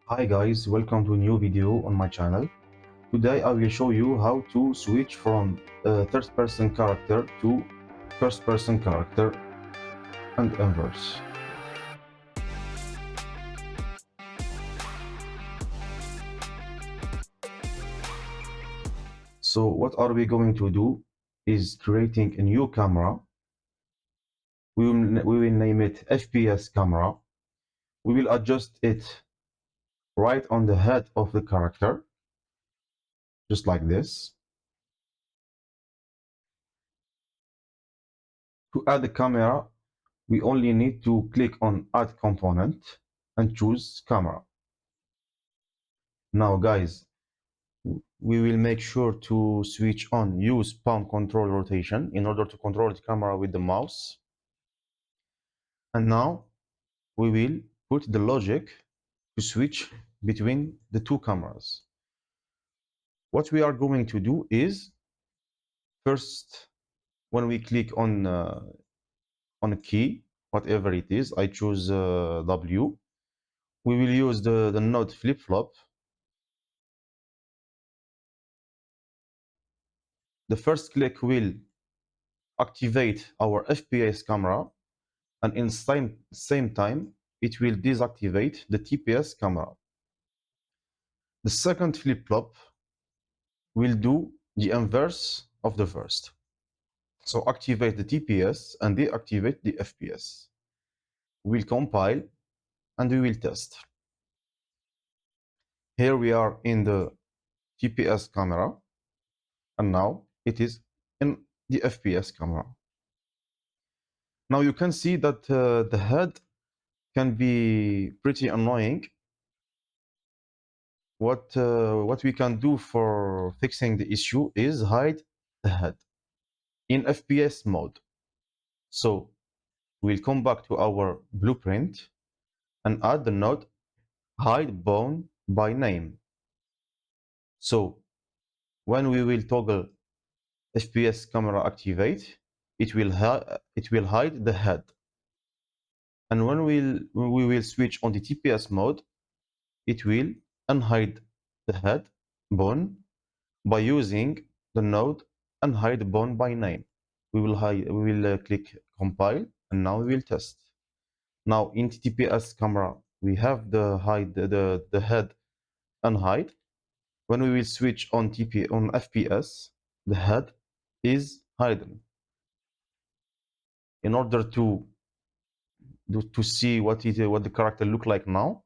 Hi guys, welcome to a new video on my channel. Today I will show you how to switch from third-person character to first-person character and inverse. So what are we going to do is creating a new camera. We will name it FPS camera. We will adjust it right on the head of the character, just like this. To add the camera, we only need to click on Add Component and choose Camera. Now guys, we will make sure to switch on use palm control rotation in order to control the camera with the mouse. And now we will put the logic to switch between the two cameras. What we are going to do is, first, when we click on a key, whatever it is, I choose W, we will use the node flip-flop. The first click will activate our FPS camera, and in same time it will deactivate the TPS camera. The second flip-flop will do the inverse of the first. So activate the TPS and deactivate the FPS. We'll compile and we will test. Here we are in the TPS camera, and now it is in the FPS camera. Now you can see that the head can be pretty annoying. What we can do for fixing the issue is hide the head in FPS mode. So we'll come back to our blueprint and add the node hide bone by name. So when we will toggle FPS camera activate, it will hide the head. And when we will switch on the TPS mode, it will unhide the head bone by using the node unhide bone by name. We will click compile, and now we will test. Now in TPS camera, we have the head unhide. When we will switch on FPS, the head is hidden. In order to see what the character look like now,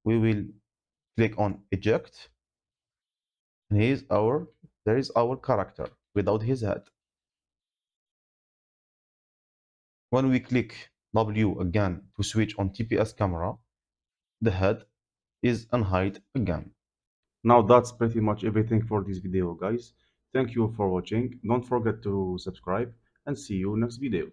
we will click on eject, and there is our character without his head. When we click W again to switch on TPS camera, the head is unhide again. Now that's pretty much everything for this video, guys. Thank you for watching. Don't forget to subscribe and see you next video.